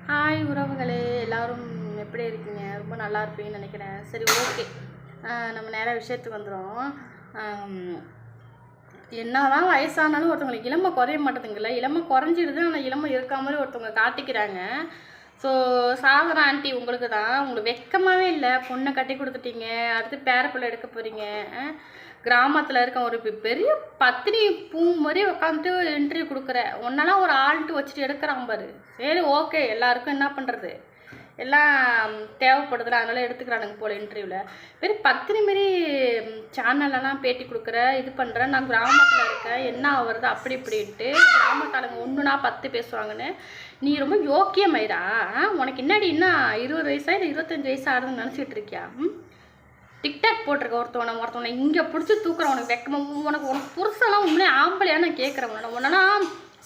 Hi உறவுகளே, எல்லாரும் எப்படி இருக்கீங்க? ரொம்ப நல்லா இருப்பீங்கன்னு நினைக்கிறேன். சரி, ஓகே. நம்ம நேராக விஷயத்துக்கு வந்துடும். என்னதான் வயசானாலும் ஒருத்தவங்களுக்கு இளமை குறைய மாட்டேங்குதுங்கள. இளமை குறைஞ்சிடுது, ஆனால் இளமை இருக்க மாதிரி ஒருத்தவங்க காட்டிக்கிறாங்க. ஸோ சாதனா ஆண்டி, உங்களுக்கு தான் உங்களுக்கு வெக்கமாகவே இல்லை. பொண்ணை கட்டி கொடுத்துட்டீங்க, அடுத்து பேரப்பிள்ளை எடுக்க போகிறீங்க. கிராமத்தில் இருக்க ஒரு பெரிய பத்தினி பூ மாதிரி உட்காந்துட்டு இன்டர்வியூ கொடுக்குற ஒன்னெல்லாம் ஒரு ஆள்ட்டு வச்சுட்டு எடுக்கிறான் பாரு. சரி, ஓகே, எல்லாருக்கும் என்ன பண்ணுறது, எல்லாம் தேவைப்படுதுல, அதனால எடுத்துக்கிறானுங்க போல் இன்டர்வியூவில். பெரிய பத்தினி மாரி சேனல்லலாம் பேட்டி கொடுக்குற இது பண்ணுறேன். நான் கிராமத்தில் இருக்கேன், என்ன வருது அப்படி இப்படின்ட்டு கிராமத்தாளுங்க ஒன்றுனா 10 பேசுவாங்கன்னு. நீ ரொம்ப யோக்கியமாயிரா? உனக்கு என்னடி இன்னும் 20 வயசா இல்லை 25 வயசு ஆகுதுன்னு நினச்சிட்டு இருக்கியா? டிக்டாக் போட்டிருக்க ஒருத்தவனை இங்கே பிடிச்சி தூக்குறேன். உனக்கு வெக்கமாக உனக்கு புருஷெல்லாம் உண்மையே ஆம்பளையான்னு நான் கேட்குறேன். உன்னனா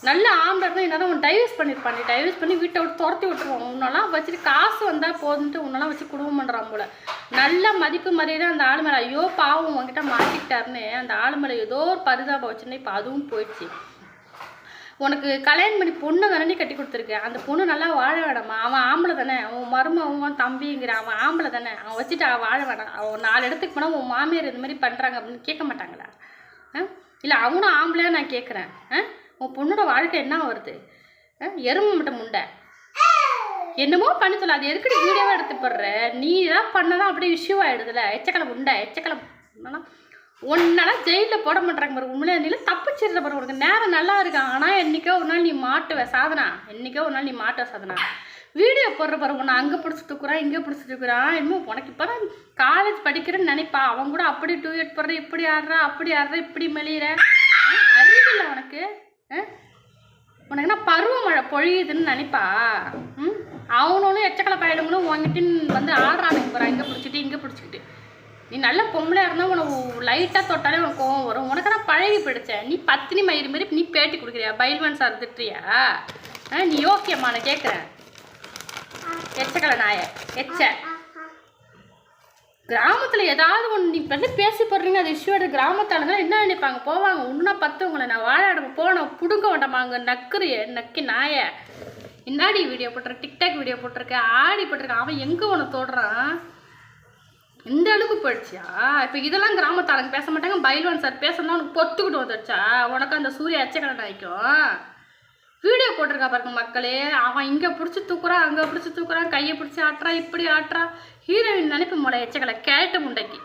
நல்ல ஆம்பளை இருந்தால் என்னதான் உன் டைவர்ஸ் பண்ணியிருப்பான். டைவர்ஸ் பண்ணி வீட்டை விட்டு துரத்தி விட்டுருவான். உன்னெல்லாம் வச்சுட்டு காசு வந்தால் போதுன்ட்டு உன்னெல்லாம் வச்சு குடும்பம் பண்ணுறான் போல. நல்ல மதிப்பு மரியாதை அந்த ஆள் மேலே. ஐயோ பாவம், உங்ககிட்ட மாட்டிக்கிட்டாருன்னு அந்த ஆள் மேலே ஏதோ ஒரு பரிதாபம் வச்சுருந்தேன். இப்போ அதுவும் போயிடுச்சு. உனக்கு கல்யாணம் பண்ணி பொண்ணு தானே கட்டி கொடுத்துருக்கேன். அந்த பொண்ணு நல்லா வாழ வேணாமா? அவன் ஆம்பளை தானே, அவன் மருமவன் தம்பிங்கிற அவன் ஆம்பளை தானே, அவன் வச்சுட்டு அவன் வாழ வேணாம். அவன் 4 இடத்துக்கு போனால் உன் மாமியார் இது மாதிரி பண்ணுறாங்க அப்படின்னு கேட்க மாட்டாங்களா? இல்லை அவனும் ஆம்பளையா நான் கேட்குறேன். உன் பொண்ணோட வாழ்க்கை என்ன வருது? எருமை மட்டும் முண்டை என்னமோ பண்ணி சொல்ல. அது எதுக்கடி வீடியோவாக எடுத்து போடுற? நீ தான் பண்ணதான் அப்படியே இஷ்யூ ஆகிடுதுல. எச்சக்கலை உண்டை எச்சக்கலை ஒன்னெல்லாம் ஜெயிலில் போட மாட்டாங்க பாரு. உண்மையிலே நீல தப்பிச்சிடுற பாரு. உனக்கு நேரம் நல்லா இருக்கான். ஆனால் என்றைக்கோ ஒரு நாள் நீ மாட்டுவ சாதனா. என்றைக்கோ ஒரு நாள் நீ மாட்டுவ சாதனா. வீடியோ போடுற பாரு. உன்னை அங்கே பிடிச்சிட்டு இருக்கிறான், இங்கே பிடிச்சிட்டு இருக்கிறான். இன்னும் உனக்கு இப்போ தான் காலேஜ் படிக்கிறேன்னு நினைப்பா. அவன் கூட அப்படி டூயட் போடுற, இப்படி ஆடுறா, அப்படி ஆடுற, இப்படி மெளியிற. அறிவில்லை உனக்கு. உனக்கு என்ன பருவமழை பொழியுதுன்னு நினைப்பா? அவனும் எச்சக்கலை பயணங்களும் உங்ககிட்ட வந்து ஆடுறானுங்க போகிறான். இங்கே பிடிச்சிட்டு இங்கே பிடிச்சிக்கிட்டு. நீ நல்ல பொம்பளையாக இருந்தால் உனக்கு லைட்டாக தொட்டாலே உனக்கு கோவம் வரும். உனக்கு நான் பழகி பிடிச்சேன். நீ பத்தினி மயிறு மாரி நீ பேட்டி கொடுக்குறியா? பைல்வான் சார் திட்டுறியா? நீ ஓகேம்மா நான் கேட்குறேன். எச்சக்கலை நாய எச்ச. கிராமத்தில் ஏதாவது ஒன்று நீ பண்ணி பேசி போடுறீங்க, அது இஷ்யூ எடுத்து கிராமத்தாளுங்க என்ன நினைப்பாங்க? போவாங்க ஒன்றா 10 உங்களை நான் வாழாட போனேன் பிடுங்க வேண்டாமா? அங்கே நக்குறிய நக்கி நாய. இன்னாடி வீடியோ போட்டிருக்க, டிக்டாக் வீடியோ போட்டிருக்க, ஆடி போட்டிருக்க. அவன் எங்கே உனக்கு தோடுறான்? இந்த அளவுக்கு போயிடுச்சியா? இப்போ இதெல்லாம் கிராமத்தாளுங்க பேச மாட்டாங்க. பைல்வான் சார் பேசணும்னா உனக்கு பொத்துக்கிட்டு வந்துடுச்சா? உனக்கு அந்த சூரிய அச்சக்கடன் ஆகிக்கும். வீடியோ போட்டிருக்கா பாருங்க மக்களே. அவன் இங்கே பிடிச்சி தூக்குறான், அங்கே பிடிச்சி தூக்குறான், கையை பிடிச்சி ஆட்டுறா, இப்படி ஆட்டுறா. ஹீரோயின் நினைப்பு போல எச்சக்கலை கேட்டு முண்டைக்கு.